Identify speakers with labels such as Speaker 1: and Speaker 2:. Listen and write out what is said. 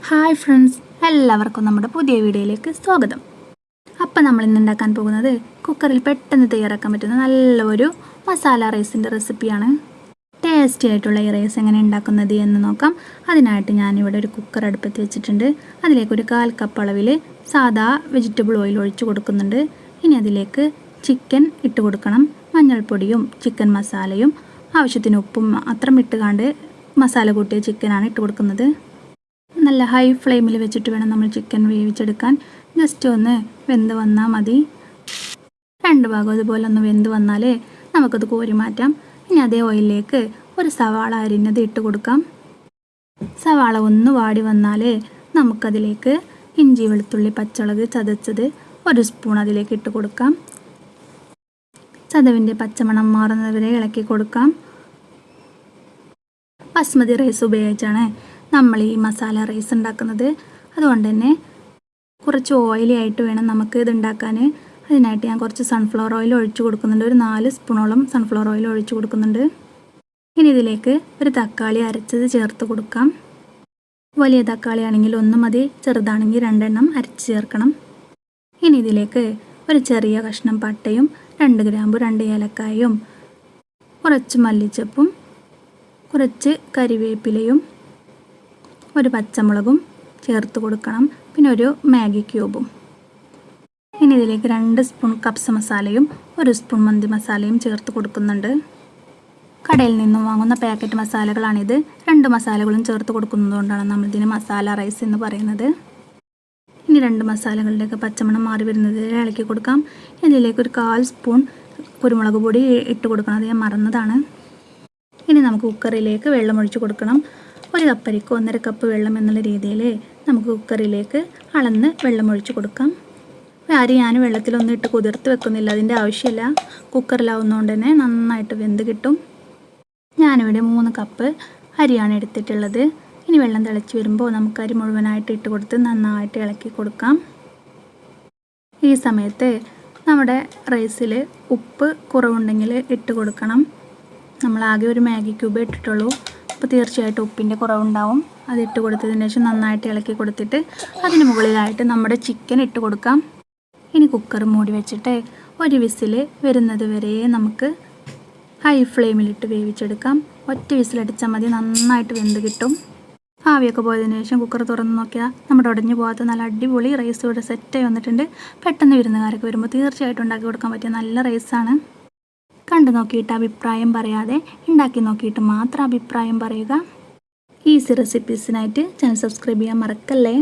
Speaker 1: Hi friends, എല്ലാവർക്കും നമ്മുടെ പുതിയ വീഡിയോയിലേക്ക് സ്വാഗതം. അപ്പം നമ്മൾ ഇന്ന് ഉണ്ടാക്കാൻ പോകുന്നത് കുക്കറിൽ പെട്ടെന്ന് തയ്യാറാക്കാൻ പറ്റുന്ന നല്ലൊരു മസാല റൈസിൻ്റെ റെസിപ്പിയാണ്. ടേസ്റ്റി ആയിട്ടുള്ള ഈ റൈസ് എങ്ങനെ ഉണ്ടാക്കുന്നത് എന്ന് നോക്കാം. അതിനായിട്ട് ഞാനിവിടെ ഒരു കുക്കർ അടുപ്പത്ത് വെച്ചിട്ടുണ്ട്. അതിലേക്ക് ഒരു 1/4 കപ്പ് അളവിൽ സാദാ വെജിറ്റബിൾ ഓയിൽ ഒഴിച്ച് കൊടുക്കുന്നുണ്ട്. ഇനി അതിലേക്ക് ചിക്കൻ ഇട്ട് കൊടുക്കണം. മഞ്ഞൾപ്പൊടിയും ചിക്കൻ മസാലയും ആവശ്യത്തിന് ഉപ്പും മാത്രം ഇട്ടുകാണ്ട് മസാല കൂട്ടിയ ചിക്കനാണ് ഇട്ട് കൊടുക്കുന്നത്. നല്ല ഹൈ ഫ്ലെയിമിൽ വെച്ചിട്ട് വേണം നമ്മൾ ചിക്കൻ വേവിച്ചെടുക്കാൻ. ജസ്റ്റ് ഒന്ന് വെന്ത് വന്നാൽ മതി. 2 ഭാഗം അതുപോലെ ഒന്ന് വെന്ത് വന്നാൽ നമുക്കത് കോരി മാറ്റാം. ഇനി അതേ ഓയിലിലേക്ക് ഒരു സവാള അരിഞ്ഞത് ഇട്ട് കൊടുക്കാം. സവാള ഒന്ന് വാടി വന്നാൽ നമുക്കതിലേക്ക് ഇഞ്ചി വെളുത്തുള്ളി പച്ചമുളക് ചതച്ചത് 1 സ്പൂൺ അതിലേക്ക് ഇട്ട് കൊടുക്കാം. ചതവിൻ്റെ പച്ചമണം മാറുന്നവരെ ഇളക്കി കൊടുക്കാം. ബസ്മതി റൈസ് ഉപയോഗിച്ചാണ് നമ്മൾ ഈ മസാല റൈസ് ഉണ്ടാക്കുന്നത്. അതുകൊണ്ട് തന്നെ കുറച്ച് ഓയിലി ആയിട്ട് വേണം നമുക്ക് ഇത് ഉണ്ടാക്കാൻ. അതിനായിട്ട് ഞാൻ കുറച്ച് സൺഫ്ലവർ ഓയിൽ ഒഴിച്ച് കൊടുക്കുന്നുണ്ട്. ഒരു 4 സ്പൂണോളം സൺഫ്ലവർ ഓയിൽ ഒഴിച്ച് കൊടുക്കുന്നുണ്ട്. ഇനി ഇതിലേക്ക് ഒരു തക്കാളി അരച്ചത് ചേർത്ത് കൊടുക്കാം. വലിയ തക്കാളി ആണെങ്കിൽ 1 മതി, ചെറുതാണെങ്കിൽ 2 എണ്ണം അരച്ച് ചേർക്കണം. ഇനി ഇതിലേക്ക് ഒരു ചെറിയ കഷ്ണം പട്ടയും 2 ഗ്രാമ്പു 2 ഏലക്കായും കുറച്ച് മല്ലിച്ചപ്പും കുറച്ച് കരിവേപ്പിലയും ഒരു പച്ചമുളകും ചേർത്ത് കൊടുക്കണം. പിന്നെ ഒരു മാഗി ക്യൂബും. ഇനി ഇതിലേക്ക് 2 സ്പൂൺ കപ്സ മസാലയും 1 സ്പൂൺ മന്തി മസാലയും ചേർത്ത് കൊടുക്കുന്നുണ്ട്. കടയിൽ നിന്നും വാങ്ങുന്ന പാക്കറ്റ് മസാലകളാണിത്. 2 മസാലകളും ചേർത്ത് കൊടുക്കുന്നതുകൊണ്ടാണ് നമ്മൾ ഇതിന് മസാല റൈസ് എന്ന് പറയുന്നത്. ഇനി 2 മസാലകളിലേക്ക് പച്ചമണം മാറി വരുന്നത് ഇളക്കി കൊടുക്കാം. ഇതിലേക്ക് ഒരു 1/4 സ്പൂൺ കുരുമുളക് പൊടി ഇട്ട് കൊടുക്കണം. അത് ഞാൻ മറന്നതാണ്. ഇനി നമുക്ക് കുക്കറിലേക്ക് വെള്ളം ഒഴിച്ച് കൊടുക്കണം. 1 കപ്പരിക്ക് 1.5 കപ്പ് വെള്ളം എന്നുള്ള രീതിയിൽ നമുക്ക് കുക്കറിലേക്ക് അളന്ന് വെള്ളം ഒഴിച്ച് കൊടുക്കാം. അരി ഞാൻ വെള്ളത്തിലൊന്നും ഇട്ട് കുതിർത്ത് വെക്കുന്നില്ല, അതിൻ്റെ ആവശ്യമില്ല. കുക്കറിലാവുന്നതുകൊണ്ട് തന്നെ നന്നായിട്ട് വെന്ത് കിട്ടും. ഞാനിവിടെ 3 കപ്പ് അരിയാണ് എടുത്തിട്ടുള്ളത്. ഇനി വെള്ളം തിളച്ച് വരുമ്പോൾ നമുക്ക് അരി മുഴുവനായിട്ട് ഇട്ട് കൊടുത്ത് നന്നായിട്ട് ഇളക്കി കൊടുക്കാം. ഈ സമയത്ത് നമ്മുടെ റൈസിൽ ഉപ്പ് കുറവുണ്ടെങ്കിൽ ഇട്ട് കൊടുക്കണം. നമ്മളാകെ ഒരു മാഗി ക്യൂബ് ഇട്ടിട്ടുള്ളൂ. അപ്പോൾ തീർച്ചയായിട്ടും ഉപ്പിൻ്റെ കുറവുണ്ടാവും. അതിട്ട് കൊടുത്തതിന് ശേഷം നന്നായിട്ട് ഇളക്കി കൊടുത്തിട്ട് അതിന് മുകളിലായിട്ട് നമ്മുടെ ചിക്കൻ ഇട്ട് കൊടുക്കാം. ഇനി കുക്കർ മൂടി വെച്ചിട്ട് ഒരു വിസിൽ വരുന്നത് വരെ നമുക്ക് ഹൈ ഫ്ലെയിമിലിട്ട് വേവിച്ചെടുക്കാം. ഒറ്റ വിസിലടിച്ചാൽ മതി, നന്നായിട്ട് വെന്ത് കിട്ടും. ആവിയൊക്കെ പോയതിനു ശേഷം കുക്കർ തുറന്ന് നോക്കിയാൽ നമ്മുടെ ഉടഞ്ഞു പോകാത്ത നല്ല അടിപൊളി റൈസ് ഇവിടെ സെറ്റായി വന്നിട്ടുണ്ട്. പെട്ടെന്ന് വിരുന്നുകാരൊക്കെ വരുമ്പോൾ തീർച്ചയായിട്ടും ഉണ്ടാക്കി കൊടുക്കാൻ പറ്റിയ നല്ല റൈസാണ്. കണ്ടു നോക്കിയിട്ട് അഭിപ്രായം പറയാതെ ഉണ്ടാക്കി നോക്കിയിട്ട് മാത്രം അഭിപ്രായം പറയുക. ഈസി റെസിപ്പീസിനായിട്ട് ചാനൽ സബ്സ്ക്രൈബ് ചെയ്യാൻ മറക്കല്ലേ.